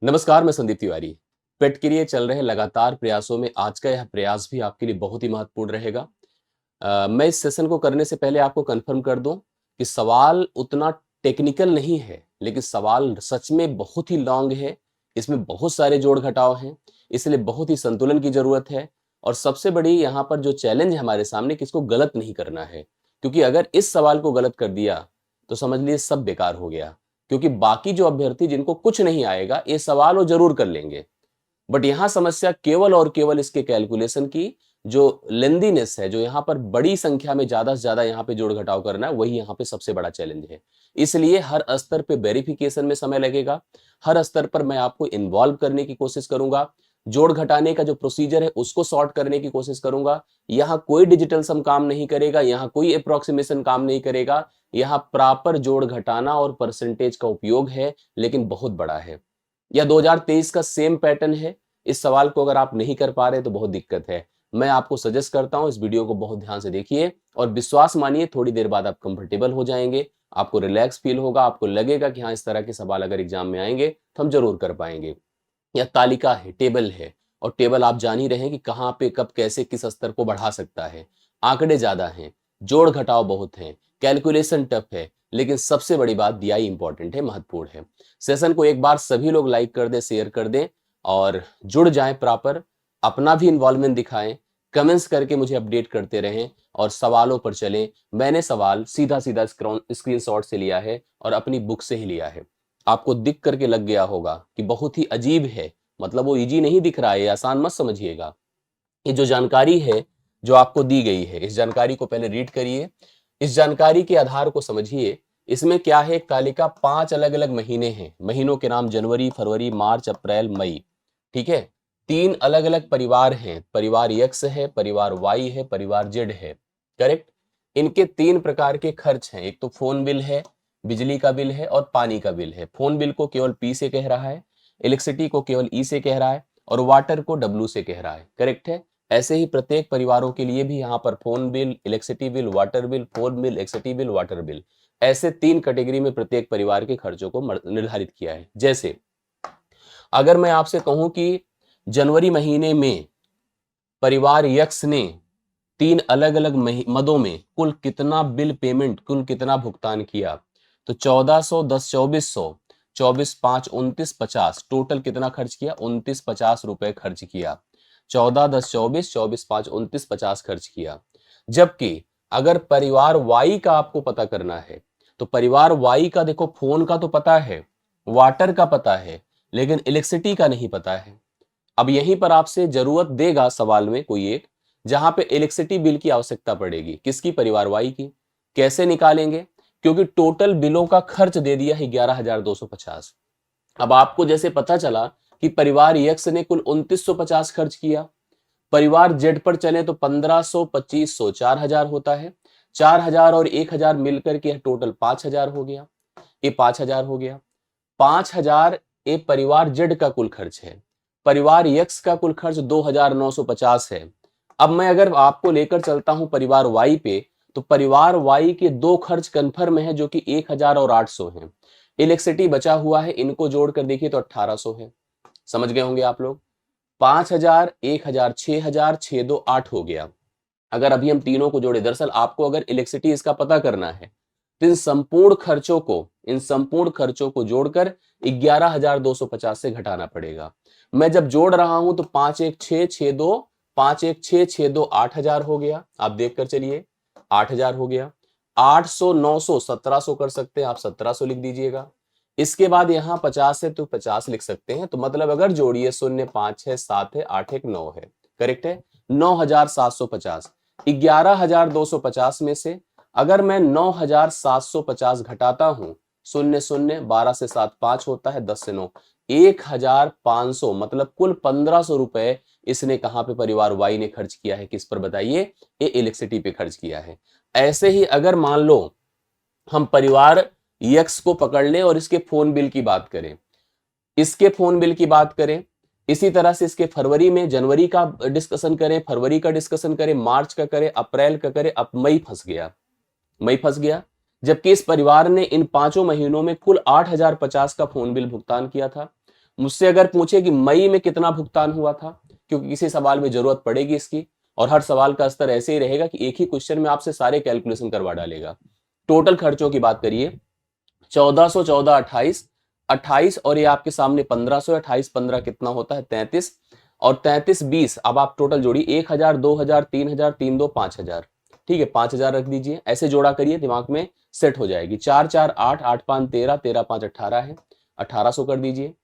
नमस्कार, मैं संदीप तिवारी। पेट के लिए चल रहे लगातार प्रयासों में आज का यह प्रयास भी आपके लिए बहुत ही महत्वपूर्ण रहेगा। मैं इस सेशन को करने से पहले आपको कन्फर्म कर दूं कि सवाल उतना टेक्निकल नहीं है, लेकिन सवाल सच में बहुत ही लॉन्ग है। इसमें बहुत सारे जोड़-घटाव हैं, इसलिए बहुत ही संतुलन की ज़रूरत है और सबसे बड़ी यहाँ पर जो चैलेंज है हमारे सामने कि इसको गलत नहीं करना है। क्योंकि अगर इस सवाल को गलत कर दिया, तो समझ लीजिए सब बेकार हो गया। क्योंकि बाकी जो अभ्यर्थी जिनको कुछ नहीं आएगा, ये सवाल वो ज़रूर कर लेंगे। बट यहाँ समस्या केवल और केवल इसके कैलकुलेशन की जो लेंथीनेस है, जो यहाँ पर बड़ी संख्या में ज़्यादा से ज़्यादा यहाँ पे जोड़-घटाव करना है, वही यहाँ पे सबसे बड़ा चैलेंज है। इसलिए हर स्तर पे वेरिफिकेशन में समय लगेगा, हर स्तर पर मैं आपको इन्वॉल्व करने की कोशिश करूँगा, जोड़-घटाने का जो प्रोसीजर है, उसको सॉर्ट करने की कोशिश करूँगा। यहाँ कोई डिजिटल सम काम नहीं करेगा, यहाँ कोई एप्रोक्सीमेशन काम नहीं करेगा, यहाँ प्रॉपर जोड़-घटाना और परसेंटेज का उपयोग है, लेकिन बहुत बड़ा है। या 2023 का सेम पैटर्न है। इस सवाल को अगर आप नहीं कर पा रहे तो बहुत दिक्कत है। मैं आपको सजेस्ट करता हूँ इस वीडियो को बहुत ध्यान से देखिए और विश्वास मानिए थोड़ी देर बाद आप कंफर्टेबल हो जाएंगे, आपको रिलैक्स फील होगा, आपको लगेगा कि हाँ इस तरह के सवाल अगर एग्जाम में आएंगे तो हम जरूर कर पाएंगे। या तालिका है, टेबल है और टेबल आप जान ही रहे हैं कि कहाँ पे कब कैसे किस स्तर को बढ़ा सकता है। आंकड़े ज्यादा हैं, जोड़ घटाव बहुत हैं, कैलकुलेशन टफ है, लेकिन सबसे बड़ी बात डीआई इंपॉर्टेंट है, महत्वपूर्ण है। सेशन को एक बार सभी लोग लाइक कर दें, शेयर कर दें और जुड़ जाएं प्रॉपर, अपना भी इन्वॉल्वमेंट दिखाएं, कमेंट्स करके मुझे अपडेट करते रहें और सवालों पर चलें। मैंने सवाल सीधा सीधा स्क्रीनशॉट से लिया है और अपनी बुक से ही लिया है। आपको दिख करके लग गया होगा कि बहुत ही अजीब है, मतलब वो इजी नहीं दिख रहा है, आसान मत समझिएगा। ये जो जानकारी है, जो आपको दी गई है, इस जानकारी को पहले रीड करिए, इस जानकारी के आधार को समझिए। इसमें क्या है, एक तालिका 5 अलग-अलग महीने हैं, महीनों के नाम जनवरी, फरवरी, मार्च, अप्रैल, मई, ठीक है? 3 अलग-अलग परिवार हैं, परिवार एक्स है, परिवार वाई है, परिवार जेड है, करेक्ट? इनके 3 प्रकार के खर्च हैं, एक तो फ़ोन बिल है, बिजली का बिल है और पानी का बिल है। फ़ोन बिल को केवल पी से कह रहा है, इलेक्ट्रिसिटी को केवल ई से कह रहा है और वाटर को डब्ल्यू से कह रहा है, करेक्ट है? ऐसे ही प्रत्येक परिवारों के लिए भी यहाँ पर phone bill, electricity bill, water bill, phone bill, electricity bill, water bill, ऐसे 3 कैटेगरी में प्रत्येक परिवार के खर्चों को निर्धारित किया है। जैसे अगर मैं आपसे कहूं कि जनवरी महीने में परिवार यक्स ने 3 अलग-अलग मदों में कुल कितना बिल पेमेंट, कुल कितना भुगतान किया, तो 1400, 10, 2400, 24, 5, 29, 50, टोटल कितना खर्च किया? 29, 50 रुपए खर्च किया। 14, 10, 24, 24, 5, 29, 50 खर्च किया। जबकि अगर परिवार वाई का आपको पता करना है, तो परिवार वाई का देखो, फोन का तो पता है, वाटर का पता है, लेकिन इलेक्ट्रिसिटी का नहीं पता है। अब यहीं पर आपसे जरूरत देगा सवाल में कोई एक, जहां पे इलेक्ट्रिसिटी बिल की आवश्यकता पड़ेगी, किसकी? परिवार वाई की। कैसे निकालेंगे? क्योंकि टोटल बिलों का खर्च दे दिया है 11,250। अब आपको जैसे पता चला कि परिवार एक्स ने कुल 2950 खर्च किया, परिवार जेड पर चले तो 1500, 2500, 4000 होता है। 4000 और 1000 मिलकर के टोटल 5000 हो गया। ये 5000 हो गया। 5000 ये परिवार जेड का कुल खर्च है। परिवार एक्स का कुल खर्च 2950 है। अब मैं अगर आपको लेकर चलता हूं परिवार वाई पे, तो परिवार वाई के 2 खर्च कन्फर्म है जो कि 1000 और 800 हैं। इलेक्ट्रिसिटी बचा हुआ है, इनको जोड़कर देखिए तो 1800 है। समझ गए होंगे आप लोग। 5000, 1000, 6000, 6 2 8 हो गया। अगर अभी हम तीनों को जोड़े, दरअसल आपको अगर इलेक्ट्रिसिटी इसका पता करना है, तो इन संपूर्ण खर्चों को जोड़कर 11,250 से घटाना पड़ेगा। मैं जब जोड़ रहा हूं तो 5 1 6 6 2, 5 1 6 6 2, 8,000 हो गया। आप देख कर चलिए, 8,000 हो गया। 800, 900, 1700 कर सकते हैं, आप 1700 लिख दीजिएगा। इसके बाद यहाँ 50 है तो 50 लिख सकते हैं। तो मतलब अगर जोड़िए, 0 5 है, 7 है, 8 1 9 है, करेक्ट है। 9,750, 11,250 में से अगर मैं 9,750 घटाता हूं, 0 0, 12 से 7 5 होता है, 10 से 9, 1,500, मतलब कुल 1500 रुपए इसने कहां पे परिवार वाई ने खर्च किया है? किस पर बताइए? ये इलेक्ट्रिसिटी पे खर्च किया है। ऐसे ही अगर मान लो हम परिवार यक्स को पकड़ लें और इसके फोन बिल की बात करें, इसके फोन बिल की बात करें, इसी तरह से इसके फरवरी में, जनवरी का डिस्कशन करें, फरवरी का डिस्कशन करें, मार्च का करें, अप्रैल का करें, अब मई फंस गया। मई फंस गया। जबकि इस परिवार ने इन 5 महीनों में कुल 8,050 का फोन बिल भुगतान किया था। मुझसे अगर पूछे कि मई में कितना भुगतान हुआ था, क्योंकि किसी सवाल में जरूरत पड़ेगी इसकी, और हर सवाल का स्तर ऐसे ही रहेगा कि एक ही क्वेश्चन में आपसे सारे कैलकुलेशन करवा डालेगा। टोटल खर्चों की बात करिए, 1400, 14, 28, 28 और ये आपके सामने 1500, 28, 15 कितना होता है 33, और 33, 20, अब आप टोटल जोड़िए 1000, 2000, 3000, 3 2 5000, ठीक है 5000 रख दीजिए, ऐसे जोड़ा करिए, दिमाग में सेट हो जाएगी। 4 4 8, 8 5 13, 13 5 18 है, 1800 कर दीजिए।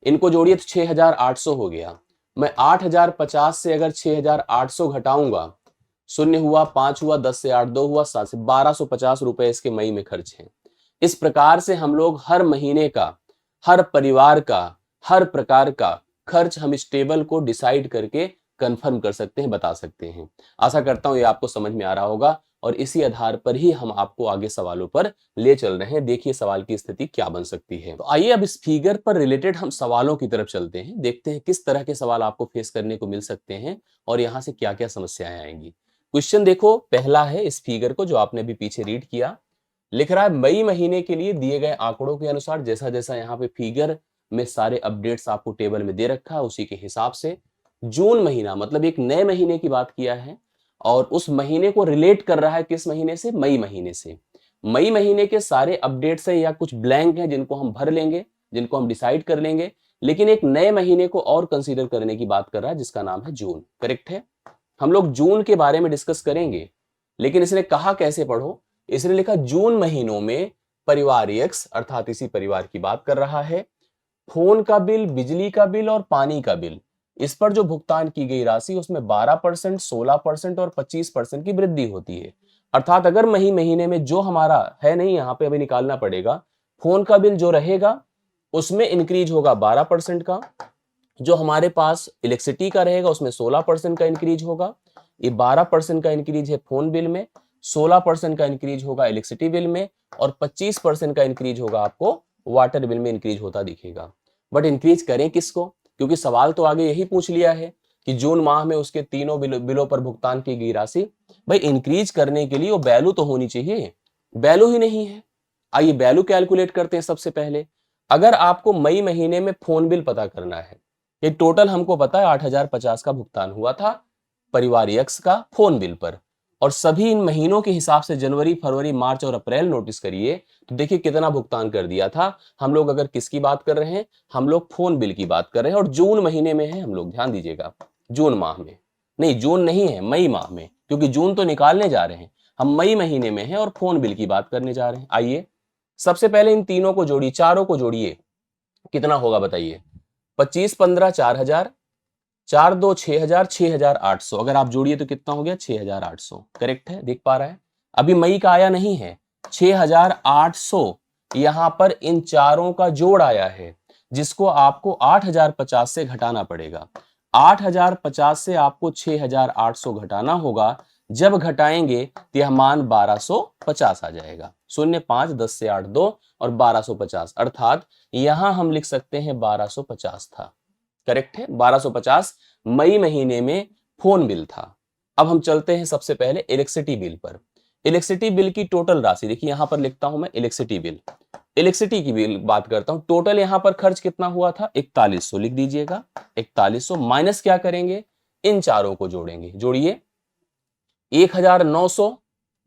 इनको जोड़िए तो 6800 हो गया। मैं 8050 से अगर 6800 घटाऊंगा, शून्य हुआ, 5 हुआ, 10 से 8 2 हुआ, 7 से 1250 रुपए इसके मई में खर्च हैं। इस प्रकार से हम लोग हर महीने का, हर परिवार का, हर प्रकार का खर्च हम इस टेबल को डिसाइड करके कंफर्म कर सकते हैं, बता सकते हैं। आशा करता हूं ये आपको समझ में आ रहा होगा, और इसी आधार पर ही हम आपको आगे सवालों पर ले चल रहे हैं। देखिए सवाल की स्थिति क्या बन सकती है। तो आइए अब इस फिगर पर रिलेटेड हम सवालों की तरफ चलते हैं, देखते हैं किस तरह के सवाल आपको फेस करने को मिल सकते हैं और यहां से क्या क्या समस्याएं आएंगी। क्वेश्चन देखो, पहला है इस फिगर को जो आपने अभी पीछे रीड किया, लिख रहा है मई महीने के लिए दिए गए आंकड़ों के अनुसार, जैसा जैसा यहाँ पे फिगर में सारे अपडेट्स आपको टेबल में दे रखा है उसी के हिसाब से जून महीना, मतलब एक नए महीने की बात किया है, और उस महीने को रिलेट कर रहा है किस महीने से, मई महीने से। मई महीने के सारे अपडेट्स हैं या कुछ ब्लैंक हैं जिनको हम भर लेंगे, जिनको हम डिसाइड कर लेंगे, लेकिन एक नए महीने को और कंसीडर करने की बात कर रहा है जिसका नाम है जून। करेक्ट है, हम लोग जून के बारे में डिस्कस करेंगे, लेकिन इसने कहा कैसे पढ़ो, इसने लिखा जून महीनों में परिवार एक्स, अर्थात इसी परिवार की बात कर रहा है, फोन का बिल, बिजली का बिल और पानी का बिल, इस पर जो भुगतान की गई राशि उसमें 12%, 16% और 25% की वृद्धि होती है। अर्थात अगर महीने में जो हमारा है नहीं, यहां पे अभी निकालना पड़ेगा, फोन का बिल जो रहेगा उसमें इंक्रीज होगा 12% का, जो हमारे पास इलेक्ट्रिसिटी का रहेगा उसमें 16% का इंक्रीज होगा। ये 12% का इंक्रीज है फोन बिल में, 16% का इंक्रीज होगा इलेक्ट्रिसिटी बिल में, और 25% का इंक्रीज होगा आपको वाटर बिल में इंक्रीज होता दिखेगा। बट इंक्रीज करें किसको, क्योंकि सवाल तो आगे यही पूछ लिया है कि जून माह में उसके तीनों बिलों पर भुगतान की गई राशि। भाई इंक्रीज करने के लिए वो वैल्यू तो होनी चाहिए, वैल्यू ही नहीं है। आइए वैल्यू कैलकुलेट करते हैं। सबसे पहले अगर आपको मई महीने में फोन बिल पता करना है, ये टोटल हमको पता है 8050 का भुगतान हुआ था परिवार एक्स का फोन बिल पर, और सभी इन महीनों के हिसाब से जनवरी, फरवरी, मार्च और अप्रैल नोटिस करिए, तो देखिए कितना भुगतान कर दिया था हम लोग। अगर किसकी बात कर रहे हैं, हम लोग फोन बिल की बात कर रहे हैं, और जून महीने में है हम लोग, ध्यान दीजिएगा, जून माह में नहीं, जून नहीं है, मई माह में, क्योंकि जून तो निकालने जा रहे हैं, हम मई महीने में हैं और फोन बिल की बात करने जा रहे हैं। आइए सबसे पहले इन तीनों को जोड़िए, चारों को जोड़िए, कितना होगा बताइए। 25 15 4000, 4 2 6000, 6800, अगर आप जोड़िए तो कितना हो गया 6800। करेक्ट है, देख पा रहा है, अभी मई का आया नहीं है, 6800 यहां पर इन चारों का जोड़ आया है, जिसको आपको 8050 से घटाना पड़ेगा। 8050 से आपको 6800 घटाना होगा, जब घटाएंगे तो यह मान 1250 आ जाएगा। 0 5 10 से 8 2 और 1250, अर्थात यहां हम लिख सकते हैं 1250 था। करेक्ट है, 1250 मई महीने में फोन बिल था। अब हम चलते हैं सबसे पहले इलेक्ट्रिसिटी बिल पर। इलेक्ट्रिसिटी बिल की टोटल राशि देखिए, यहां पर लिखता हूं मैं इलेक्ट्रिसिटी बिल, इलेक्ट्रिसिटी की बिल बात करता हूं। टोटल यहां पर खर्च कितना हुआ था, 4100 लिख दीजिएगा। 4100 माइनस क्या करेंगे, इन चारों को जोड़ेंगे, जोड़िए 1900,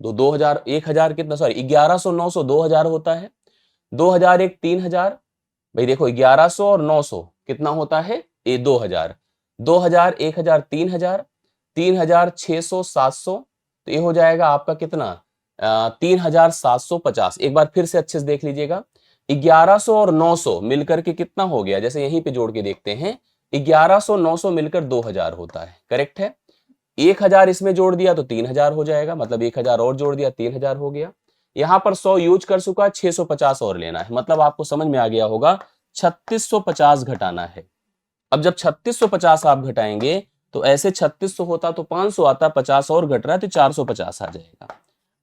2000, 1000 कितना, सॉरी 1100, 900, 2000 होता है, 2000 एक 3000, भाई देखो 1100 और 900 कितना होता है, ये 2000, 2000, 1000, 3000, 3000, 600, 700, तो ये हो जाएगा आपका कितना, 3750। एक बार फिर से अच्छे से देख लीजिएगा, 1100 और 900 मिलकर के कितना हो गया, जैसे यहीं पे जोड़ के देखते हैं, 1100 900 मिलकर 2000 होता है। करेक्ट है, 1000 इसमें जोड़ दिया तो 3000 हो जाएगा, मतलब 1000 और जोड़ दिया 3000 हो गया। यहां पर 100 यूज कर चुका, 650 और लेना है, मतलब आपको समझ में आ गया होगा 3650 घटाना है। अब जब 3650 आप घटाएंगे तो ऐसे 3600 होता तो 500 आता, 50 और घट रहा है तो 450 आ जाएगा।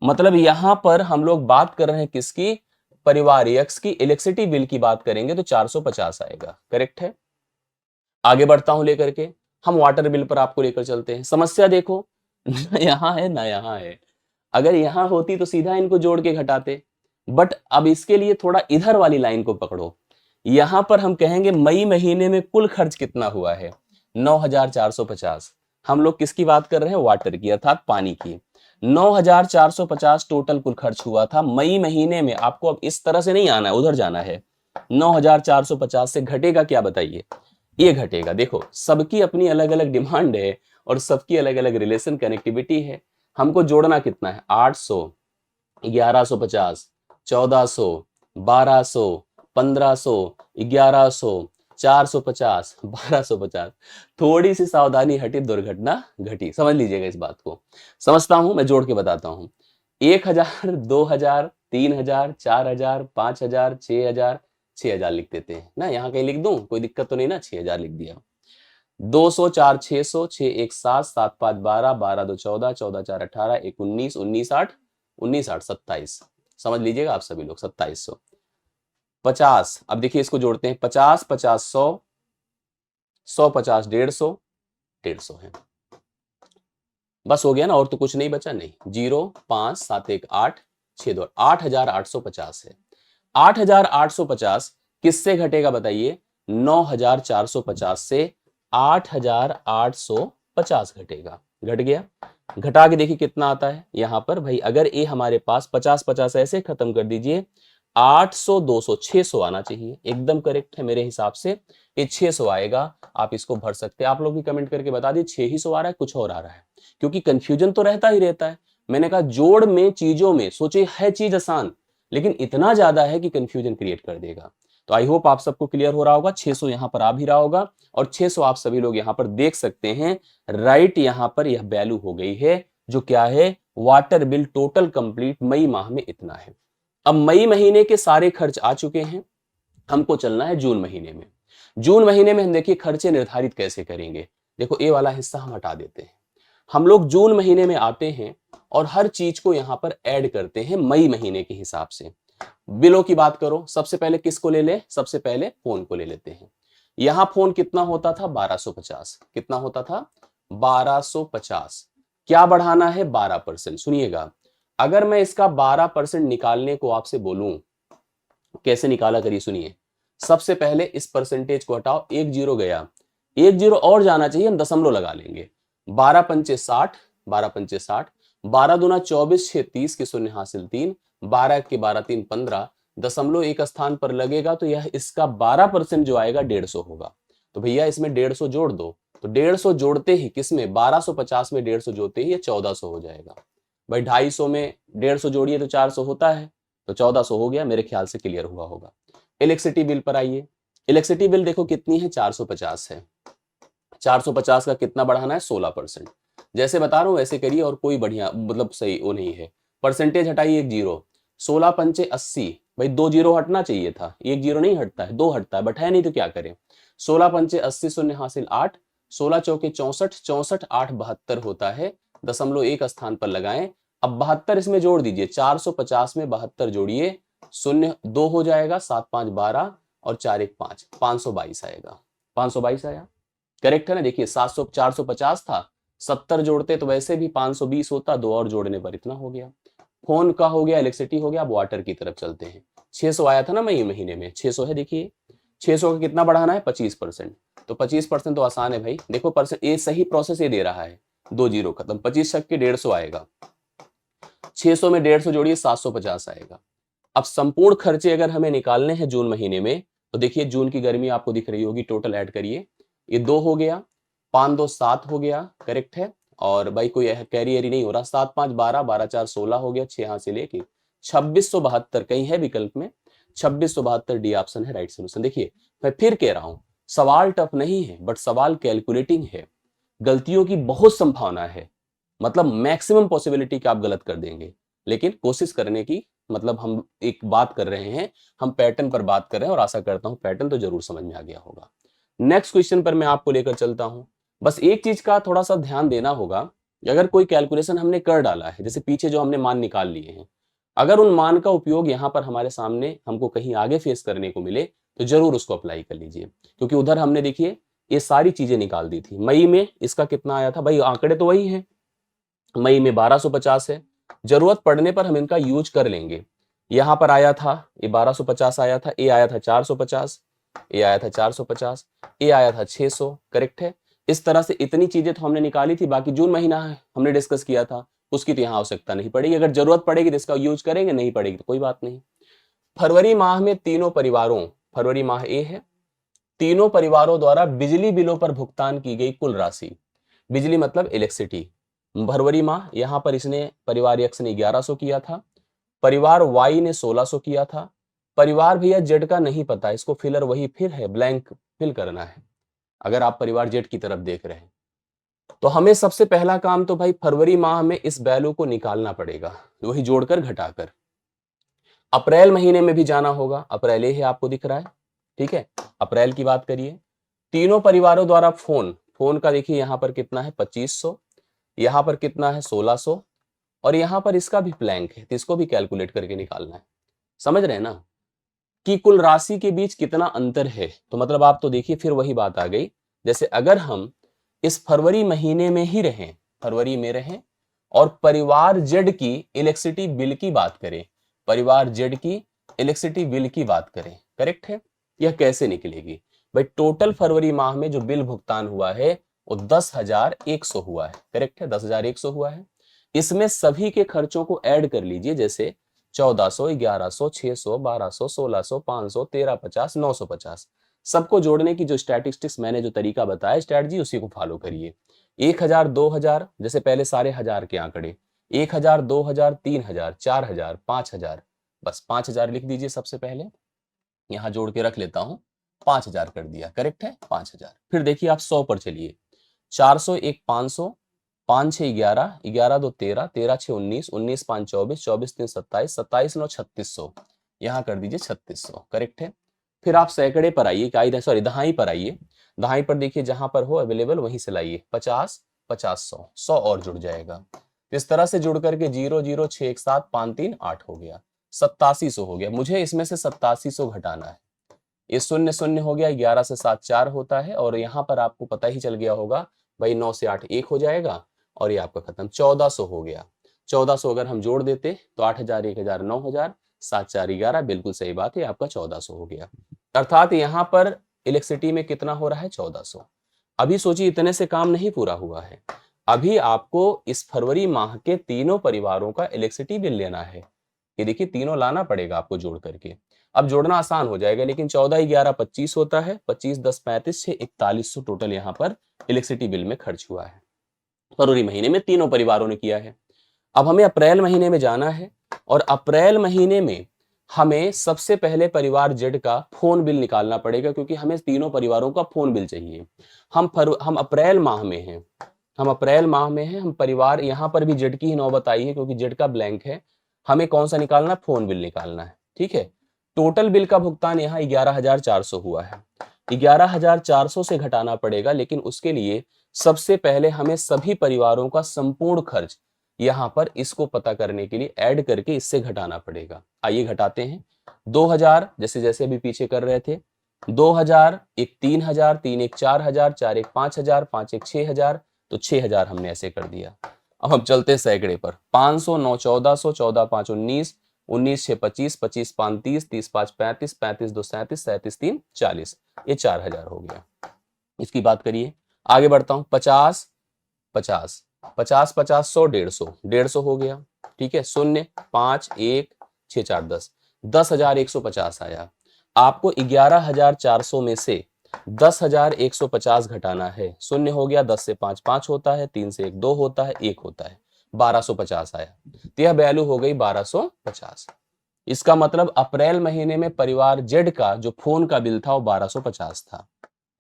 मतलब यहां पर हम लोग बात कर रहे हैं किसकी, परिवार एक्स की इलेक्ट्रिसिटी बिल की बात करेंगे तो 450 आएगा। करेक्ट है, आगे बढ़ता हूं लेकर के, हम वाटर बिल पर आपको लेकर चलते हैं। समस्या देखो ना यहां है ना यहां है, अगर यहां होती तो सीधा इनको जोड़ के घटाते, बट अब इसके लिए थोड़ा इधर वाली लाइन को पकड़ो, यहां पर हम कहेंगे मई महीने में कुल खर्च कितना हुआ है, 9,450। हम लोग किसकी बात कर रहे हैं, वाटर की, अर्थात पानी की। 9,450 टोटल कुल खर्च हुआ था मई महीने में। आपको अब इस तरह से नहीं आना है, उधर जाना है। 9,450 से घटेगा क्या बताइए, ये घटेगा। देखो सबकी अपनी अलग अलग डिमांड है और सबकी अलग अलग रिलेशन कनेक्टिविटी है। हमको जोड़ना कितना है, 800, 1150, 1400, 1200, 1500, 1100, 450, 1250। थोड़ी सी सावधानी हटी, दुर्घटना घटी। समझ लीजिएगा इस बात को। समझता हूं, मैं जोड़ के बताता हूं। 1,000, 2,000, 3,000, 4,000, 5,000, 6,000, 6,000 लिख देते हैं ना। यहाँ कहीं लिख दूं, कोई दिक्कत तो नहीं ना, 6,000 लिख दिया। 200, 4, 600, 6, 1, 7, 7, 5, 12, 12, 2, 14, 14, 4, 18, 1, 19, 19, 8, 19, 8, 27। समझ लीजिएगा आप सभी लोग, 2700। 50, अब देखिए इसको जोड़ते हैं, 50, 50, 100, 100, 50, 150, 150 है। बस हो गया ना, और तो कुछ नहीं बचा, नहीं। 0, 5, 7, 1, 8, 6, 2, 8,850 है। 8,850 किससे घटेगा बताइए, 9,450 से 8,850 घटेगा। घट गया। घटा के देखिए कितना आता है यहां पर भाई। अगर ये हमारे पास 50-50 ऐसे खत्म कर दीजिए, 800, 200, 600 आना चाहिए। एकदम करेक्ट है मेरे हिसाब से, ये 600 आएगा। आप इसको भर सकते हैं। आप लोग भी कमेंट करके बता दिए 600 आ रहा है, कुछ और आ रहा है, क्योंकि कंफ्यूजन तो रहता ही रहता है। मैंने कहा जोड़ में, चीजों में सोचिए है चीज आसान, लेकिन इतना ज्यादा है कि कंफ्यूजन क्रिएट कर देगा। तो आई होप आप सबको क्लियर हो रहा होगा। 600 यहां पर आ भी रहा होगा और 600 आप सभी लोग यहां पर देख सकते हैं। राइट, यहां पर यह वैल्यू हो गई है, जो क्या है, वाटर बिल टोटल कंप्लीट मई माह में इतना है। अब मई महीने के सारे खर्च आ चुके हैं, हमको चलना है जून महीने में। जून महीने में हम देखिए खर्चे निर्धारित कैसे करेंगे। देखो ये वाला हिस्सा हम हटा देते हैं। हम लोग जून महीने में आते हैं और हर चीज को यहां पर ऐड करते हैं मई महीने के हिसाब से। बिलों की बात करो, सबसे पहले किसको ले ले, सबसे पहले फोन को ले लेते हैं। यहां फोन कितना होता था, 1250। कितना होता था, 1250। क्या बढ़ाना है, 12%। सुनिएगा, अगर मैं इसका 12% निकालने को आपसे बोलूं, कैसे निकाला करिए, सुनिए। सबसे पहले इस परसेंटेज को हटाओ, एक जीरो गया, एक जीरो और जाना चाहिए, हम दशमलव लगा लेंगे। 12 पंचे 60, 12 पंचे 60, 12 दूना 24, 6 30 के शून्य हासिल 3, 12 के 12 3 15, दशमलव एक स्थान पर लगेगा तो यह इसका 12% जो आएगा 150 होगा। तो भैया इसमें 150 जोड़ दो। तो 150 जोड़ते ही किसमें, 1250 में 150 जोड़ते ही ये 1400 हो जाएगा। भाई 250 में 150 जोड़िए तो 400 होता है, तो 1400 हो गया। मेरे ख्याल से क्लियर हुआ होगा। इलेक्ट्रिसिटी बिल पर आइए। इलेक्ट्रिसिटी बिल देखो कितनी है, 450 है। 450 का कितना बढ़ाना है, 16%। जैसे बता रहा हूं वैसे करिए, और कोई बढ़िया मतलब सही वो नहीं है। परसेंटेज हटाइए, एक जीरो। 16 पंचे 80, भाई दो जीरो हटना चाहिए था, एक जीरो नहीं हटता है, दो हटता है, बट है नहीं तो क्या करें। 16 पंचे 80, शून्य हासिल 8, 16 चौके 64, 64 8 72 होता है। दशमलव एक स्थान पर लगाएं। अब 72 इसमें जोड़ दीजिए, 450 में 72 जोड़िए, शून्य दो हो जाएगा, 7 5 12 और 4 1 5, 522 आएगा। 522 आया, करेक्ट है ना। देखिए 700, 450 था, 70 जोड़ते तो वैसे भी 520 होता, दो और जोड़ने पर इतना हो गया। फोन का हो गया, इलेक्ट्रिसिटी हो गया। अब वाटर की तरफ चलते हैं। 600 आया था ना मई महीने में, 600 है। देखिए 600 का कितना बढ़ाना है, 25%। तो 25% तो आसान है भाई। देखो परसेंट, ये सही प्रोसेस ये दे रहा है, दो जीरो खत्म, 25 छक्के 150 आएगा। 600 में 150 जोड़िए, 750 आएगा। अब संपूर्ण खर्चे अगर हमें निकालने हैं जून महीने में, तो देखिए जून की गर्मी आपको दिख रही होगी, टोटल ऐड करिए। ये 2 हो गया, 5 2 7 हो गया, करेक्ट है। और भाई कोई कैरी एरी नहीं हो रहा, 7 5 12, 12 4 16 हो गया, 6 यहां से लेके 2672 कहीं है विकल्प में, 2672 डी ऑप्शन है राइट सोल्यूशन। देखिए मैं फिर कह रहा हूं, सवाल टफ नहीं है, बट सवाल कैलकुलेटिंग है। गलतियों की बहुत संभावना है, मतलब मैक्सिमम पॉसिबिलिटी कि आप गलत कर देंगे, लेकिन कोशिश करने की, मतलब हम एक बात कर रहे हैं, हम पैटर्न पर बात कर रहे हैं, और आशा करता हूं पैटर्न तो जरूर समझ में आ गया होगा। नेक्स्ट क्वेश्चन पर मैं आपको लेकर चलता हूं। बस एक चीज का थोड़ा सा ध्यान देना होगा, अगर कोई कैलकुलेशन हमने कर डाला है, जैसे पीछे जो हमने मान निकाल लिए हैं, अगर उन मान का उपयोग यहां पर हमारे सामने हमको कहीं आगे फेस करने को मिले, तो जरूर उसको अप्लाई कर लीजिए। क्योंकि उधर हमने देखिए ये सारी चीजें निकाल दी थी। मई में इसका कितना आया था, भाई आंकड़े तो वही है, मई में 1250 है। जरूरत पड़ने पर हम इनका यूज कर लेंगे। यहां पर आया था ये 1250 आया था, ये आया था 450, ये आया था 450, ये आया था 600, करेक्ट है। इस तरह से इतनी चीजें तो हमने निकाली थी, बाकी जून महीना है हमने डिस्कस किया था, उसकी तो यहाँ आवश्यकता नहीं पड़ेगी। अगर जरूरत पड़ेगी तो इसका यूज करेंगे, नहीं पड़ेगी तो कोई बात नहीं। फरवरी माह में तीनों परिवारों, फरवरी माह ए है, तीनों परिवारों द्वारा बिजली बिलों पर भुगतान की गई कुल राशि, बिजली मतलब इलेक्ट्रिसिटी, फरवरी माह यहाँ पर इसने परिवार एक्स ने 1100 किया था, परिवार वाई ने 1600 किया था। परिवार भैया जेड का नहीं पता, इसको फिलर वही फिर है, ब्लैंक फिल करना है। अगर आप परिवार जेड की तरफ देख रहे हैं तो हमें सबसे पहला काम तो भाई फरवरी माह में इस वैल्यू को निकालना पड़ेगा, वही जोड़कर घटाकर। अप्रैल महीने में भी जाना होगा, अप्रैल ही आपको दिख रहा है, ठीक है। अप्रैल की बात करिए, तीनों परिवारों द्वारा फोन, फोन का देखिए यहाँ पर कितना है 2500, यहाँ पर कितना है 1600, और यहाँ पर इसका भी ब्लैंक है, तो इसको भी कैलकुलेट करके निकालना है। समझ रहे हैं ना कि कुल राशि के बीच कितना अंतर है। तो मतलब आप तो देखिए फिर वही बात आ गई, जैसे अगर हम इस फरवरी महीने में ही रहें, फरवरी में रहें और परिवार जेड की इलेक्ट्रिसिटी बिल की बात करें, परिवार जेड की इलेक्ट्रिसिटी बिल की बात करें, करेक्ट है। यह कैसे निकलेगी भाई, टोटल फरवरी माह में जो बिल भुगतान हुआ है वो 10,100 हुआ है, करेक्ट है, 10,100 हुआ है। इसमें सभी के खर्चों को ऐड कर लीजिए, जैसे 1400, 1100, 600, 1200, 1600, 500, 1350, 950, सबको जोड़ने की जो स्टैटिस्टिक्स मैंने जो तरीका बताया स्ट्रैटेजी, उसी को फॉलो करिए। 1000, 2000, जैसे पहले सारे हजार के आंकड़े, 1000, 2000, 3000, 4000, 5000, बस 5000 लिख दीजिए सबसे पहले, यहां जोड़ के रख लेता हूं, 5000 कर दिया, करेक्ट है 5000। फिर देखिए आप 100 पर चलिए, 400, 1, 500, 5 6 11, 11 2 13, 13 6 19, 19 5 24, 24 3 27, 27 9 3600, यहाँ कर दीजिए 3600, करेक्ट है। फिर आप सैकड़े पर आइए, क्या सॉरी दहाई पर आइए, दहाई पर देखिए जहां पर हो अवेलेबल वहीं से लाइए, 50, 50, 100, 100 और जुड़ जाएगा। इस तरह से जुड़ करके 0 0 6 1 7 5 3 8 हो गया, 8700 हो गया। मुझे इसमें से 8700 घटाना है, ये शून्य शून्य हो गया, 11 से 7 4 होता है, और यहाँ पर आपको पता ही चल गया होगा भाई 9 से 8 1 हो जाएगा, और ये आपका खत्म, 1400 हो गया। 1400 अगर हम जोड़ देते तो 8000, 1000, 9000, 7 4 11, बिल्कुल सही बात है, आपका 1400 हो गया। अर्थात यहाँ पर इलेक्ट्रिसिटी में कितना हो रहा है 1400। अभी सोचिए इतने से काम नहीं पूरा हुआ है, अभी आपको इस फरवरी माह के तीनों परिवारों का इलेक्ट्रिसिटी बिल लेना है। ये देखिए तीनों लाना पड़ेगा आपको जोड़ करके। अब जोड़ना आसान हो जाएगा, लेकिन 14 11 25 होता है, 25 10 35 6 4100 टोटल यहाँ पर इलेक्ट्रिसिटी बिल में खर्च हुआ है, फरवरी महीने में तीनों परिवारों ने किया है। अब हमें अप्रैल महीने में जाना है, और अप्रैल महीने में हमें सबसे पहले परिवार जेड का फोन बिल निकालना पड़ेगा, क्योंकि हमें तीनों परिवारों का फोन बिल चाहिए। हम अप्रैल माह में हैं, हम अप्रैल माह में हैं, हम परिवार, यहाँ पर भी जेड की ही नौबत आई है क्योंकि जेड का ब्लैंक है। हमें कौन सा निकालना है, फोन बिल निकालना है, ठीक है। टोटल बिल का भुगतान यहाँ 11,400 हुआ है, 11,400 से घटाना पड़ेगा, लेकिन उसके लिए सबसे पहले हमें सभी परिवारों का संपूर्ण खर्च यहाँ पर इसको पता करने के लिए ऐड करके इससे घटाना पड़ेगा। आइए घटाते हैं। 2000 जैसे जैसे अभी पीछे कर रहे थे, 2000, एक 3000, 3 एक 4000, 4 एक 5000, 5 एक 6000, तो 6000 हमने ऐसे कर दिया। अब हम चलते हैं सैकड़े पर, 500, 9 1400, 14 5 19, 19 6 25, 25 5 30, 30 5 35, 35 2 37, 37 3 40, ये 4000 हो गया। इसकी बात करिए, आगे बढ़ता हूं, 50 50, 50 50 100 150, 150 हो गया, ठीक है। 0 5 1 6 4 10, 10,150 आया। आपको 11,400 में से 10,150 घटाना है, शून्य हो गया, 10 से 5 5 होता है, 3 से 1 2 होता है, 1 होता है, 1250 आया। तो यह वैल्यू हो गई 1250। इसका मतलब अप्रैल महीने में परिवार जेड का जो फोन का बिल था वो 1250 था।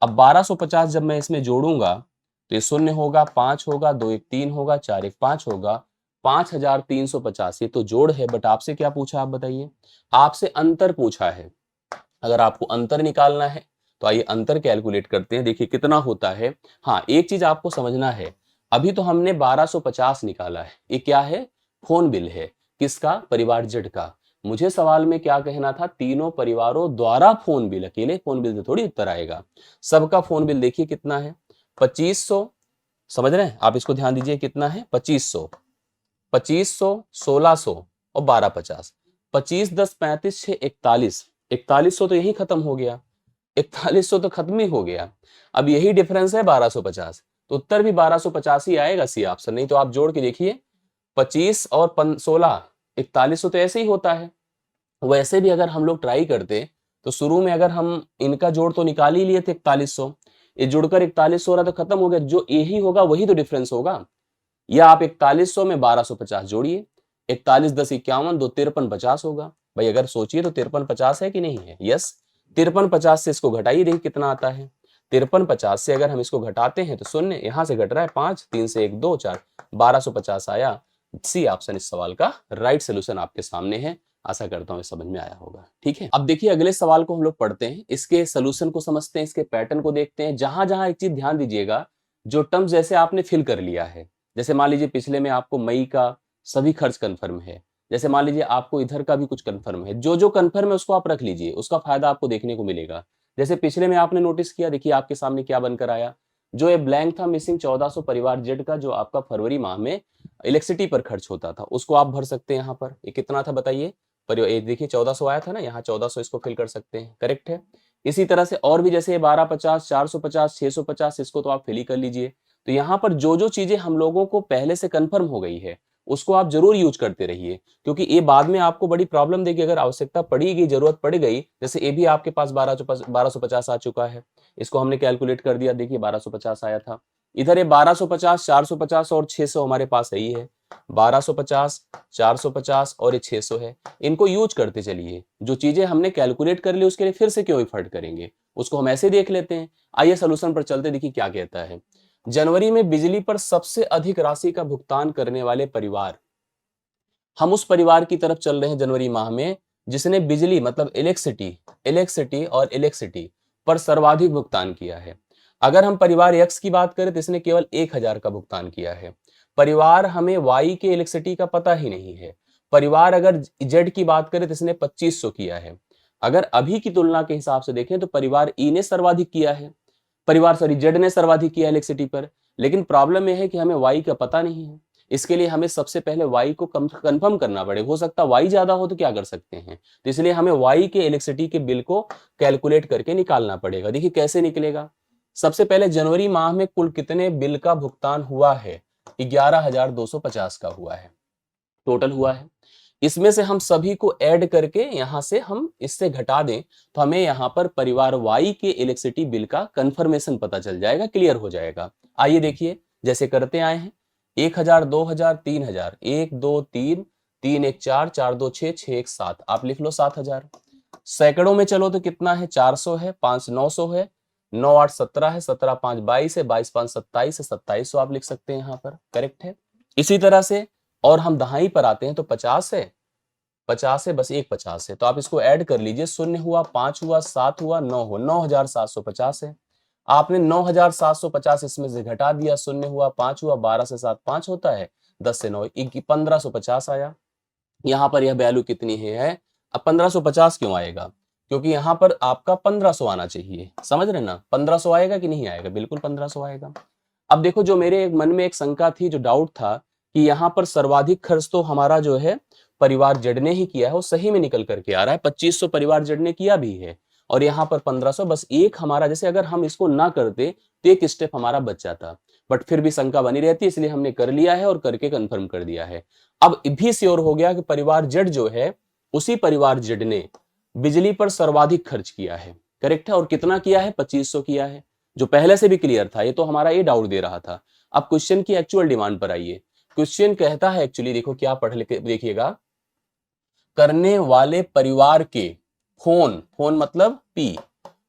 अब 1250 जब मैं इसमें जोड़ूंगा तो ये शून्य होगा, 5 होगा, 2 एक 3 होगा, 4 एक 5 होगा, 5,350। ये तो जोड़ है, बट आपसे क्या पूछा आप बताइए, आपसे अंतर पूछा है। अगर आपको अंतर निकालना है तो आइए अंतर कैलकुलेट करते हैं, देखिए कितना होता है। हाँ, एक चीज आपको समझना है, अभी तो हमने 1250 निकाला है, ये क्या है, फोन बिल है, किसका, परिवार जेड का। मुझे सवाल में क्या कहना था, तीनों परिवारों द्वारा फोन बिल, अकेले फोन बिल से थोड़ी उत्तर आएगा। सबका फोन बिल देखिए कितना है, 2500, समझ रहे हैं आप, इसको ध्यान दीजिए कितना है, 2500, 2500, 1600 और 1250, 25 10 35 6 41, 4100 तो यही खत्म हो गया। 4100 तो खत्म ही हो गया। अब यही डिफरेंस है 1250, तो उत्तर भी 1250 ही आएगा, सी ऑप्शन। नहीं तो आप जोड़ के देखिए 25 और 16, 4100 तो ऐसे ही होता है। वैसे भी अगर हम लोग ट्राई करते तो शुरू में अगर हम इनका जोड़ तो निकाल ही लिए थे 4100, ये जुड़कर 4100 हो रहा तो खत्म हो गया, जो यही होगा वही तो डिफरेंस होगा। या आप 4100 में 1250 जोड़िए, 41 10 51, 2 53 50 होगा। भाई अगर सोचिए तो 53 50 है कि नहीं है? यस। 53 50 से इसको घटाइए, देखिए कितना आता है। 53 50 से अगर हम इसको घटाते हैं तो शून्य, यहां से घट रहा है 5, 3 से 1 2 4, 1250 आया। सी ऑप्शन इस सवाल का राइट सोल्यूशन आपके सामने है। आशा करता हूं समझ में आया होगा। ठीक है, अब देखिए अगले सवाल को हम लोग पढ़ते हैं, इसके सोल्यूशन को समझते हैं, इसके पैटर्न को देखते हैं। जहां जहां एक चीज ध्यान दीजिएगा, जो टर्म्स जैसे आपने फिल कर लिया है, जैसे मान लीजिए पिछले में आपको मई का सभी खर्च कंफर्म है, जैसे मान लीजिए आपको इधर का भी कुछ कंफर्म है, जो जो कंफर्म है उसको आप रख लीजिए, उसका फायदा आपको देखने को मिलेगा। जैसे पिछले में आपने नोटिस किया, देखिए आपके सामने क्या बनकर आया, जो ये ब्लैंक था मिसिंग 1400 परिवार जेड का, जो आपका फरवरी माह में इलेक्ट्रिसिटी पर खर्च होता था, उसको आप भर सकते हैं। यहाँ पर ये कितना था बताइए, पर ये देखिए 1400 आया था ना, यहाँ 1400 इसको फिल कर सकते हैं, करेक्ट है। इसी तरह से और भी, जैसे 1250, 450, 650, इसको तो आप फिल ही कर लीजिए। तो यहाँ पर जो जो चीजें हम लोगों को पहले से कंफर्म हो गई है उसको आप जरूर यूज करते रहिए, क्योंकि ये बाद में आपको बड़ी प्रॉब्लम देगी अगर आवश्यकता पड़ी गई, जरूरत पड़ गई। जैसे ये भी आपके पास 1250 आ चुका है, इसको हमने कैलकुलेट कर दिया, देखिए 1250 आया था। इधर ये 1250, 450 और 600 हमारे पास यही है, 1250, 450 और ये 600 है। इनको यूज करते चलिए, जो चीजें हमने कैलकुलेट कर ली उसके लिए फिर से क्यों एफर्ट करेंगे, उसको हम ऐसे देख लेते हैं। आइए सोल्यूशन पर चलते, देखिए क्या कहता है। जनवरी में बिजली पर सबसे अधिक राशि का भुगतान करने वाले परिवार, हम उस परिवार की तरफ चल रहे हैं जनवरी माह में जिसने बिजली मतलब इलेक्ट्रिसिटी पर सर्वाधिक भुगतान किया है। अगर हम परिवार एक्स की बात करें तो इसने केवल 1000 का भुगतान किया है। परिवार हमें वाई के इलेक्ट्रिसिटी का पता ही नहीं है। परिवार अगर जेड की बात करें तो इसने 2500 किया है। अगर अभी की तुलना के हिसाब से देखें तो परिवार ई ने सर्वाधिक किया है, जेड ने सर्वाधिक किया इलेक्ट्रिसिटी पर। लेकिन प्रॉब्लम यह है कि हमें वाई का पता नहीं है। इसके लिए हमें सबसे पहले वाई को कंफर्म करना पड़ेगा। हो सकता है वाई ज्यादा हो तो क्या कर सकते हैं, तो इसलिए हमें वाई के इलेक्ट्रिसिटी के बिल को कैलकुलेट करके निकालना पड़ेगा। देखिए कैसे निकलेगा। सबसे पहले जनवरी माह में कुल कितने बिल का भुगतान हुआ है, 11,250 का हुआ है, टोटल हुआ है। इसमें से हम सभी को ऐड करके यहां से हम इससे घटा दें तो हमें यहां पर परिवार वाई के इलेक्ट्रिसिटी बिल का कंफर्मेशन पता चल जाएगा, क्लियर हो जाएगा। आइए देखिए जैसे करते आए हैं, 1000, 2000, 3000, 1 2 3, 3 1 4, 4 2 6, 6 1 7, आप लिख लो 7000। सैकड़ों में चलो तो कितना है, 400 है, 5 900 है, 9 8 17 है, 17 5 22 है, 22 5 27 है, 2700 आप लिख सकते हैं यहाँ पर, करेक्ट है। इसी तरह से और हम दहाई पर आते हैं तो 50 है, 50 है, बस एक 50 है, तो आप इसको ऐड कर लीजिए, शून्य हुआ, 5 हुआ, 7 हुआ, 9 हुआ, 9750 है। आपने 9750 इसमें से घटा दिया, शून्य हुआ, 5 हुआ, 12 से 7 5 होता है, 10 से 9 1550 आया। यहाँ पर यह वैल्यू कितनी है, अब 1550 क्यों आएगा, क्योंकि यहाँ पर आपका 1500 आना चाहिए, समझ रहे ना। 1500 आएगा कि नहीं आएगा, बिल्कुल 1500 आएगा। अब देखो जो मेरे मन में एक शंका थी, जो डाउट था कि यहाँ पर सर्वाधिक खर्च तो हमारा जो है परिवार जेड ने ही किया है, वो सही में निकल करके आ रहा है, 2500 परिवार जेड ने किया भी है और यहाँ पर 1500, बस एक हमारा, जैसे अगर हम इसको ना करते तो एक स्टेप हमारा बच जाता, बट फिर भी शंका बनी रहती है, इसलिए हमने कर लिया है और करके कंफर्म कर दिया है। अब भी श्योर हो गया कि परिवार जेड जो है, उसी परिवार जेड ने बिजली पर सर्वाधिक खर्च किया है, करेक्ट है। और कितना किया है, 2500 किया है, जो पहले से भी क्लियर था, ये तो हमारा ये डाउट दे रहा था। अब क्वेश्चन की एक्चुअल डिमांड पर आइए। क्वेश्चन कहता है एक्चुअली, देखो क्या पढ़ लिखे देखिएगा, करने वाले परिवार के फोन मतलब पी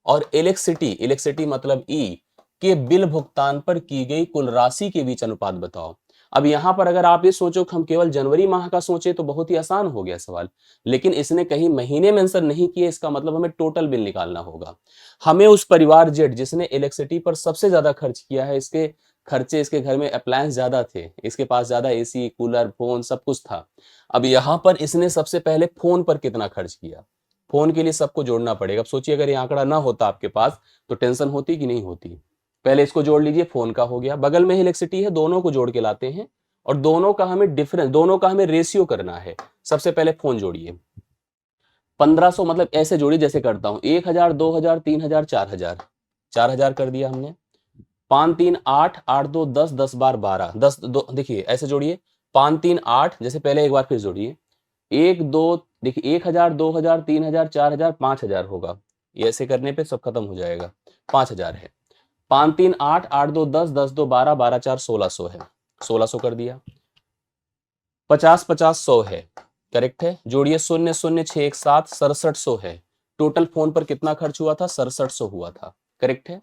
और इलेक्ट्रिसिटी मतलब ई के बिल भुगतान पर की गई कुल राशि के बीच अनुपात बताओ। अब यहां पर अगर आप ये सोचो कि हम केवल जनवरी माह का सोचे तो बहुत ही आसान हो गया सवाल, लेकिन इसने कहीं महीने मेंशन नहीं किए, इसका मतलब हमें टोटल बिल निकालना होगा। हमें उस परिवार जेड जिसने इलेक्ट्रिसिटी पर सबसे ज्यादा खर्च किया है, इसके खर्चे, इसके घर में अप्लायंस ज्यादा थे, इसके पास ज्यादा एसी कूलर फोन सब कुछ था। अब यहां पर इसने सबसे पहले फोन पर कितना खर्च किया, फोन के लिए सबको जोड़ना पड़ेगा। अब सोचिए अगर ये आंकड़ा ना होता आपके पास तो टेंशन होती कि नहीं होती। पहले इसको जोड़ लीजिए, फोन का हो गया, बगल में ही इलेक्ट्रिसिटी है, दोनों को जोड़ के लाते हैं और दोनों का हमें रेशियो करना है। सबसे पहले फोन जोड़िए, 1500 मतलब ऐसे जोड़ी जैसे करता हूं, 1000, 2000, 3000, 4000, 4000 कर दिया हमने। 5 3 8, 8 2 10, 10 बार 12, 10 दो, देखिए ऐसे जोड़िए, 5 3 8, जैसे पहले एक बार फिर जोड़िए, 1 2, देखिए 1000, 2000, 3000, 4000, 5000 होगा। ये ऐसे करने पे सब खत्म हो जाएगा, 5000 है। 5 3 8, 8 2 10, 10 2 12, 12 4 1600 है, 1600 कर दिया। 50 50 100 है, करेक्ट है। जोड़िए 0 0 6 1 7, 6700 है। टोटल फोन पर कितना खर्च हुआ था? 6700 हुआ था, करेक्ट है।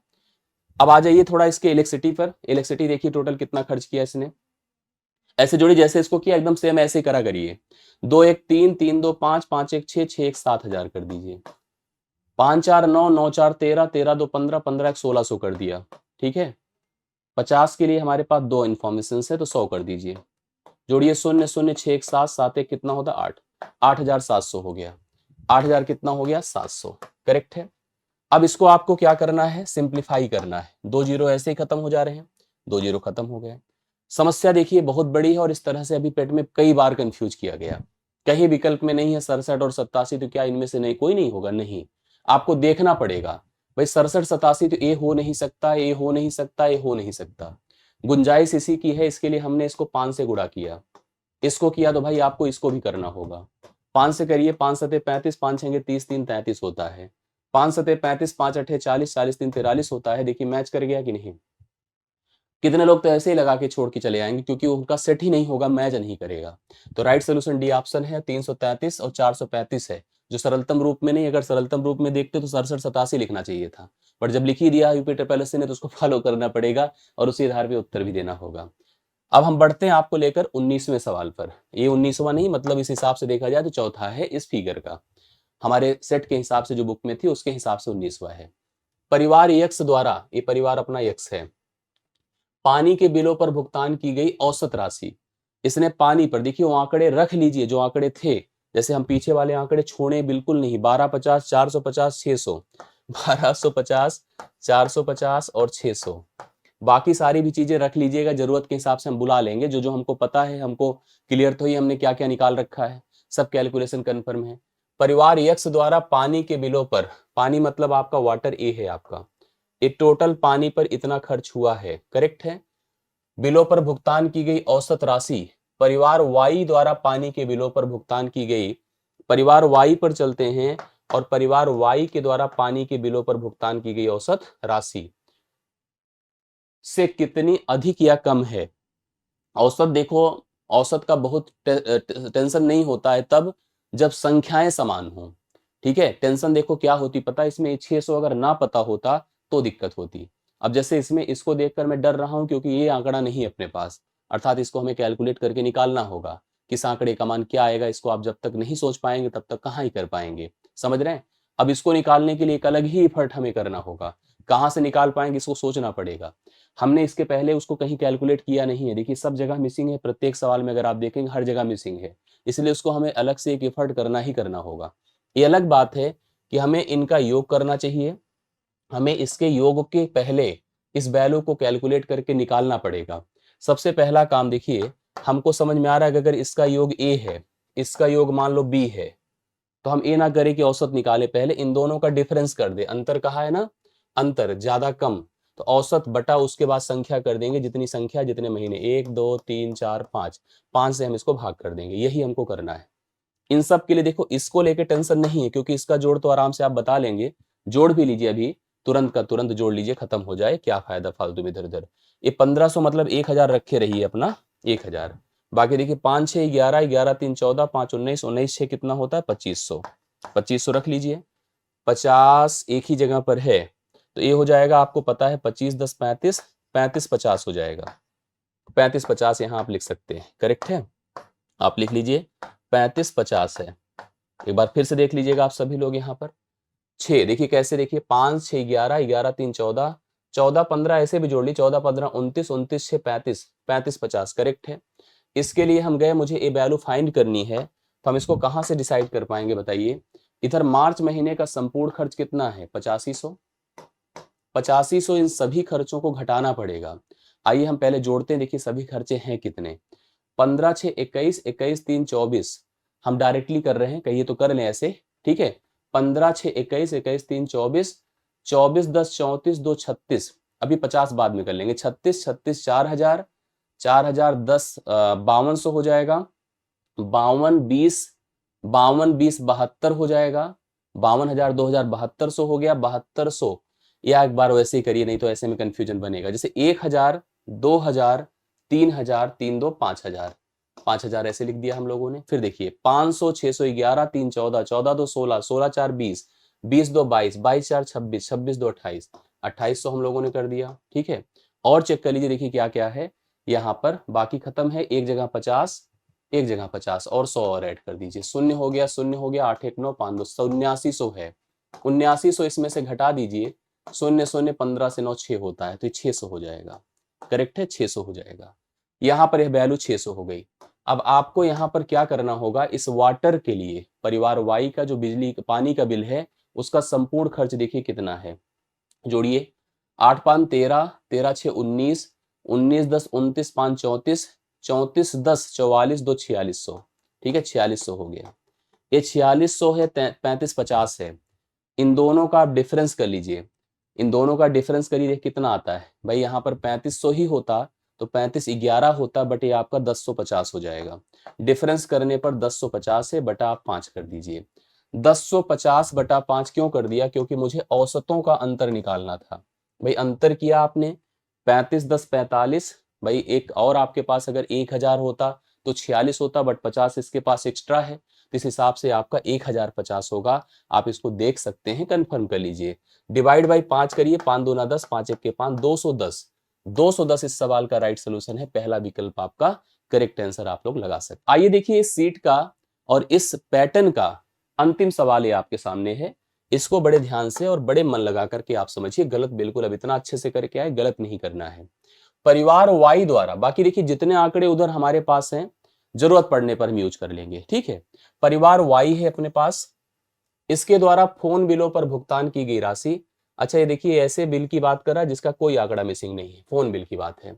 अब आ जाइए थोड़ा इसके इलेक्ट्रिसिटी पर। इलेक्ट्रिसिटी देखिए टोटल कितना खर्च किया इसने। ऐसे जोड़ी जैसे इसको किया एकदम सेम ऐसे ही करा करिए। 2 1 3, 3 2 5, 5 1 6, 6 1 7000 कर दीजिए। 5 4 9, 9 4 13, 13 2 15, 15 1 1600 कर दिया, ठीक है। 50 के लिए हमारे पास दो इन्फॉर्मेशन है तो 100 कर दीजिए। जोड़िए 0 0 6 1 7, 7 1 कितना होता? 8, 8700 हो गया। 8000 कितना हो गया? 700, करेक्ट है। अब इसको आपको क्या करना है? सिंप्लीफाई करना है। 2 जीरो ऐसे ही खत्म हो जा रहे हैं, 2 जीरो खत्म हो गए। समस्या देखिए बहुत बड़ी है और इस तरह से अभी पेट में कई बार कंफ्यूज किया गया। कहीं विकल्प में नहीं है 67 और 87, तो क्या इनमें से नहीं कोई नहीं होगा? नहीं, आपको देखना पड़ेगा। भाई 67 87 तो ए हो नहीं सकता, ए हो नहीं सकता, ए हो नहीं सकता। गुंजाइश इसी की है, इसके लिए हमने इसको 5 से गुणा किया। इसको किया तो भाई आपको इसको भी करना होगा। 5 से करिए, 5 सते 35, 5 छेंगे 30, 3 33 होता है। 5 सते 35, 5 अठे 40, 40 3 43 होता है। देखिए मैच कर गया कि नहीं? कितने लोग तो ऐसे ही लगा के छोड़ के चले आएंगे क्योंकि उनका सेट ही नहीं होगा, मैच नहीं करेगा। तो राइट सोल्यूशन डी ऑप्शन है। 333 और 435 है, जो सरलतम रूप में नहीं। अगर सरलतम रूप में देखते तो 67 87 लिखना चाहिए था, पर जब लिख ही दिया यूपीटर पैलेसी ने तो उसको फॉलो करना पड़ेगा और उसी आधार पे उत्तर भी देना होगा। अब हम बढ़ते हैं आपको लेकर 19वें सवाल पर। ये 19वां नहीं, मतलब इस हिसाब से देखा जाए तो चौथा है इस फिगर का। हमारे सेट के हिसाब से जो बुक में थी उसके हिसाब से 19वां है। परिवार यक्स द्वारा, ये परिवार अपना यक्स है, पानी के बिलों पर भुगतान की गई औसत राशि। इसने पानी पर, देखिए वो आंकड़े रख लीजिए जो आंकड़े थे, जैसे हम पीछे वाले आंकड़े छोड़े बिल्कुल नहीं। 1250, 450, 600, 1250, 450 और 600। बाकी सारी भी चीजें रख लीजिएगा, जरूरत के हिसाब से हम बुला लेंगे। जो जो हमको पता है, हमको क्लियर तो ही हमने क्या क्या निकाल रखा है, सब कैलकुलेशन कंफर्म है। परिवार यक्स द्वारा पानी के बिलों पर, पानी मतलब आपका वाटर ए है आपका, ये टोटल पानी पर इतना खर्च हुआ है, करेक्ट है। बिलों पर भुगतान की गई औसत राशि, परिवार वाई द्वारा पानी के बिलों पर भुगतान की गई, परिवार वाई पर चलते हैं, और परिवार वाई के द्वारा पानी के बिलों पर भुगतान की गई औसत राशि से कितनी अधिक या कम है। औसत देखो, औसत का बहुत टेंशन नहीं होता है तब जब संख्याएं समान हो, ठीक है। टेंशन देखो क्या होती पता है इसमें, 600 अगर ना पता होता तो दिक्कत होती। अब जैसे इसमें इसको देखकर मैं डर रहा हूं क्योंकि ये आंकड़ा नहीं है अपने पास, अर्थात इसको हमें कैलकुलेट करके निकालना होगा। किस आंकड़े का मान क्या आएगा, इसको आप जब तक नहीं सोच पाएंगे तब तक कहाँ ही कर पाएंगे, समझ रहे हैं। अब इसको निकालने के लिए एक अलग ही एफर्ट हमें करना होगा। कहाँ से निकाल पाएंगे इसको सोचना पड़ेगा। हमने इसके पहले उसको कहीं कैलकुलेट किया नहीं है, देखिए सब जगह मिसिंग है। प्रत्येक सवाल में अगर आप देखेंगे हर जगह मिसिंग है, इसलिए उसको हमें अलग से एक एफर्ट करना ही करना होगा। ये अलग बात है कि हमें इनका योग करना चाहिए, हमें इसके योग के पहले इस वैल्यू को कैलकुलेट करके निकालना पड़ेगा। सबसे पहला काम देखिए, हमको समझ में आ रहा है कि अगर इसका योग ए है, इसका योग मान लो बी है, तो हम ये ना करें कि औसत निकाले, पहले इन दोनों का डिफरेंस कर दे। अंतर कहा है ना, अंतर ज्यादा कम, तो औसत बटा उसके बाद संख्या कर देंगे, जितनी संख्या जितने महीने, 1 2 3 4 5, 5 से हम इसको भाग कर देंगे। यही हमको करना है। इन सब के लिए देखो इसको लेके टेंशन नहीं है क्योंकि इसका जोड़ तो आराम से आप बता लेंगे। जोड़ भी लीजिए, अभी तुरंत का तुरंत जोड़ लीजिए, खत्म हो जाए, क्या फायदा फालतू में इधर उधर। ये 1500 मतलब 1000 रखे रहिए अपना, 1000। बाकी देखिए 5 6 11, 11 3 14, 5 19, 19 6 कितना होता है? 2500, 2500 रख लीजिए। 50 एक ही जगह पर है तो ये हो जाएगा, आपको पता है 25 10 35, 35 50 हो जाएगा। 35 50 यहाँ आप लिख सकते हैं, करेक्ट है। आप लिख लीजिए 35 50 है। एक बार फिर से देख लीजिएगा आप सभी लोग यहाँ पर। 6 देखिए कैसे, देखिए 5 6 11, 11 3 14, 14 15 ऐसे भी जोड़ ली, 14 15 29, 29 6 35, 35 50 करेक्ट है। इसके लिए हम गए, मुझे ये वैल्यू फाइंड करनी है, तो हम इसको कहाँ से डिसाइड कर पाएंगे बताइए। इधर मार्च महीने का संपूर्ण खर्च कितना है? 8500, 8500, इन सभी खर्चों को घटाना पड़ेगा। आइए हम पहले जोड़ते हैं, देखिए सभी खर्चे हैं कितने। 15 6 21, 21 3 24, हम डायरेक्टली कर रहे हैं, कहिए तो कर लें ऐसे। ठीक है। 15 6 21, 21 3 24, 24 10 34 2 36, अभी 50 बाद में कर लेंगे। 36 36 4000, 4000 10 5200 हो जाएगा। 52 20, 52 20 72 हो जाएगा। 52,000 2000 7200 हो गया। 7200 या एक बार वैसे ही करिए, नहीं तो ऐसे में कंफ्यूजन बनेगा। जैसे 1000 2000 3000 3 2 5000, 5000 ऐसे लिख दिया हम लोगों ने। फिर देखिए 500 611 3 14, 14 2 16, 16 4 20, 20 2 22, 22 4 26, 26 2 28, 2800 हम लोगों ने कर दिया। ठीक है। और चेक कर लीजिए, देखिए क्या क्या है यहाँ पर। बाकी खत्म है, एक जगह 50, एक जगह 50 और 100 और ऐड कर दीजिए। शून्य हो गया, शून्य हो गया, 8 1 9 5 2, 7900 है। 7900 इसमें से घटा दीजिए। शून्य शून्य 15 से 9 6 होता है, तो ये 600 हो जाएगा। करेक्ट है, 600 हो जाएगा। यहाँ पर यह वैल्यू 600 हो गई। अब आपको यहाँ पर क्या करना होगा, इस वाटर के लिए परिवार वाई का जो बिजली पानी का बिल है उसका संपूर्ण खर्च देखिए कितना है। जोड़िए, 8 5 13, 13 6 19, 19 10 29 5 34, 34 10 44 2 4600। ठीक है, 4600 हो गया। ये 4600 है, 35 50 है। इन दोनों का आप डिफरेंस कर लीजिए। इन दोनों का डिफरेंस करिए, कितना आता है भाई। यहाँ पर 3500 ही होता तो 35 11 होता, बट ये आपका 1050 हो जाएगा। डिफरेंस करने पर 1050 है, बटा आप 5 कर दीजिए। 1050 बटा 5 क्यों कर दिया, क्योंकि मुझे औसतों का अंतर निकालना था। भाई अंतर किया आपने, 35 10 45। भाई एक और आपके पास अगर 1000 होता तो 46 होता, बट 50 इसके पास एक्स्ट्रा है, तो इस हिसाब से आपका 1050 होगा। आप इसको देख सकते हैं, कंफर्म कर लीजिए। डिवाइड बाई 5 करिए, 5 दूना 10, 5 1 के 5, 210। 210 इस सवाल का राइट सोल्यूशन है। पहला विकल्प आपका करेक्ट आंसर आप लोग लगा सकते। आइए देखिए इस सीट का और इस पैटर्न का अंतिम सवाल ये आपके सामने है। इसको बड़े ध्यान से और बड़े मन लगा करके आप समझिए। गलत बिल्कुल अब इतना अच्छे से करके आए, गलत नहीं करना है। परिवार वाई द्वारा, बाकी देखिए जितने आंकड़े उधर हमारे पास हैं, जरूरत पड़ने पर हम यूज कर लेंगे। ठीक है, परिवार वाई है अपने पास, इसके द्वारा फोन बिलों पर भुगतान की गई राशि। अच्छा ये देखिए, ऐसे बिल की बात कर रहा है जिसका कोई आंकड़ा मिसिंग नहीं है, फोन बिल की बात है।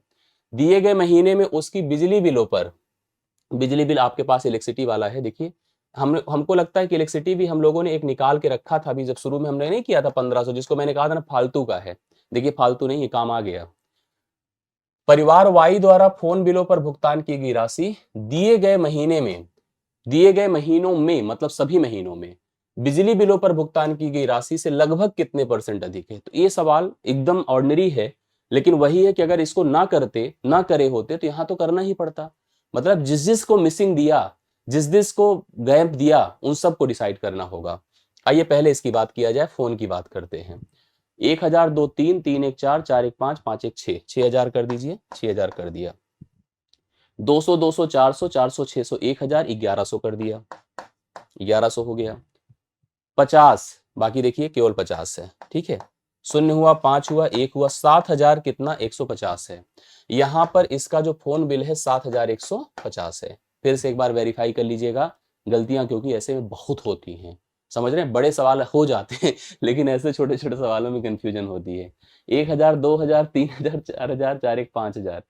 दिए गए महीने में उसकी बिजली बिलों पर, बिजली बिल आपके पास इलेक्ट्रिसिटी वाला है। देखिए हमको लगता है कि इलेक्ट्रिसिटी भी हम लोगों ने एक निकाल के रखा था अभी, जब शुरू में हमने नहीं किया था 1500, जिसको मैंने कहा था ना फालतू का है। देखिए फालतू नहीं है, काम आ गया। परिवार वाई द्वारा फोन बिलों पर भुगतान की गई राशि दिए गए महीने में, दिए गए महीनों में मतलब सभी महीनों में बिजली बिलों पर भुगतान की गई राशि से लगभग कितने परसेंट अधिक है। तो ये सवाल एकदम ऑर्डिनरी है, लेकिन वही है कि अगर इसको ना करे होते तो यहां तो करना ही पड़ता। मतलब जिस जिसको मिसिंग दिया, जिस जिसको गैप दिया, उन सबको डिसाइड करना होगा। आइए पहले इसकी बात किया जाए, फोन की बात करते हैं। 1000 2 3 3 1 4 4 1 5 5 1 6, 6000 कर दीजिए। 6000 कर दिया। 200 200 400 400 600 1000 1100 कर दिया। 1100 हो गया। 50, बाकी देखिए केवल 50 है। ठीक है, शून्य हुआ, 5 हुआ, 1 हुआ, 7000 कितना 150 है। यहां पर इसका जो फोन बिल है 7150 है। फिर से एक बार वेरीफाई कर लीजिएगा, गलतियां क्योंकि ऐसे में बहुत होती हैं। समझ रहे हैं, बड़े सवाल हो जाते हैं लेकिन ऐसे छोटे छोटे सवालों में कंफ्यूजन होती है। 1000 2000 3000 4000 4 1 5000।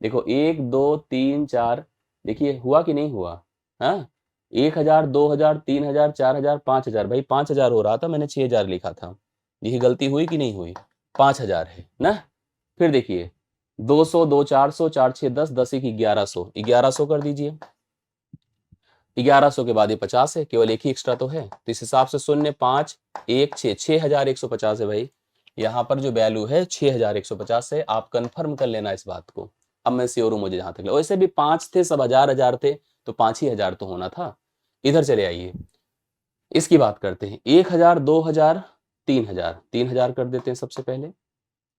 देखो 1 2 3 4, देखिए हुआ कि नहीं हुआ। हाँ, 1000 2000 3000 4000 5000। भाई 5000 हो रहा था, मैंने 6000 लिखा था। यही गलती हुई कि नहीं हुई। 5000 है ना। फिर देखिए 200 2 400 4 6 10 10 1 1100, 1100 कर दीजिए। 1100 के बाद ये 50 है, केवल एक ही एक्स्ट्रा तो है, तो इस हिसाब से 0 5 1 6, 6150 है भाई। यहाँ पर जो वैल्यू है 6150 है। आप कंफर्म कर लेना इस बात को। अब मैं श्योर हूं, मुझे जहां तक लगा। वैसे भी 5 थे, सब हजार थे, तो 5 ही हजार तो होना था। इधर चले आइए, इसकी बात करते हैं। 1000 2000 3000, 3000 कर देते हैं सबसे पहले।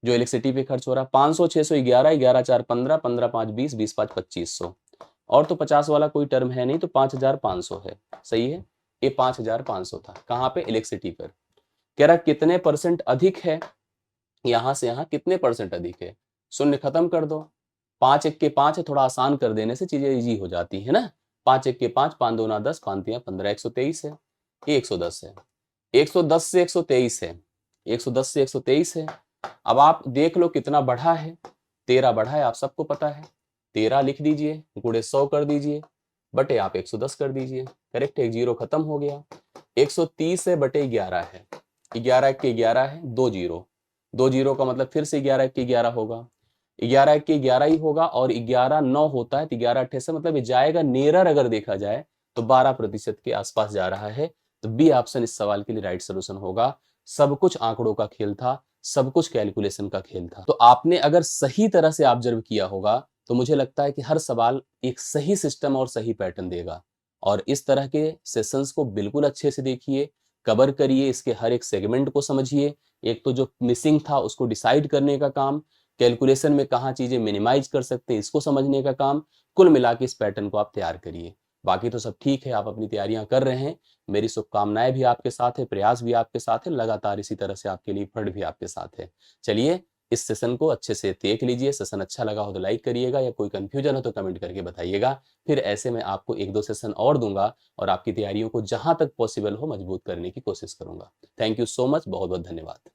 जो इलेक्ट्रिसिटी पे खर्च हो रहा है 500 600 11 11 4 15 15 5 20 20 5 2500। और तो 50 वाला कोई टर्म है नहीं, तो 5500 है। सही है, ये 5500 था। कहाँ पे, इलेक्ट्रिसिटी पर। कह रहा कितने परसेंट अधिक है, यहां से यहां कितने परसेंट अधिक है। शून्य खत्म कर दो, 5 1 के 5 है, थोड़ा आसान कर देने से चीजें इजी हो जाती है ना। 5 1 के 5, 5 2 10, 5 3 15, 123 है। ये 110 है। 110 से 123 है। 110 से 123 है। अब आप देख लो कितना बढ़ा है। 13 बढ़ा है, आप सबको पता है। 13 लिख दीजिए, गुणे 100 कर दीजिए, बटे आप 110 कर दीजिए। करेक्ट है, एक जीरो खत्म हो गया। 130 है बटे 11 है, 11 के 11 है, 2 जीरो, 2 जीरो का मतलब फिर से 11 के 11 होगा, 11 के 11 ही होगा और 11 9 होता है तो 11 अट्ठे से मतलब ये जाएगा नियरर अगर देखा जाए तो 12% के आसपास जा रहा है। तो बी ऑप्शन इस सवाल के लिए राइट सॉल्यूशन होगा। सब कुछ आंकड़ों का खेल था, सब कुछ कैलकुलेशन का खेल था। तो आपने अगर सही तरह से ऑब्जर्व किया होगा तो मुझे लगता है कि हर सवाल एक सही सिस्टम और सही पैटर्न देगा। और इस तरह के सेशंस को बिल्कुल अच्छे से देखिए, कवर करिए, इसके हर एक सेगमेंट को समझिए। एक तो जो मिसिंग था उसको डिसाइड करने का काम, कैलकुलेशन में कहाँ चीजें मिनिमाइज कर सकते हैं इसको समझने का काम, कुल मिला के इस पैटर्न को आप तैयार करिए। बाकी तो सब ठीक है, आप अपनी तैयारियां कर रहे हैं, मेरी शुभकामनाएं भी आपके साथ है, प्रयास भी आपके साथ है, लगातार इसी तरह से आपके लिए फंड भी आपके साथ है। चलिए, इस सेशन को अच्छे से देख लीजिए। सेशन अच्छा लगा हो तो लाइक करिएगा, या कोई कंफ्यूजन हो तो कमेंट करके बताइएगा। फिर ऐसे में आपको 1-2 सेशन और दूंगा और आपकी तैयारियों को जहां तक पॉसिबल हो मजबूत करने की कोशिश करूंगा। थैंक यू सो मच, बहुत बहुत धन्यवाद।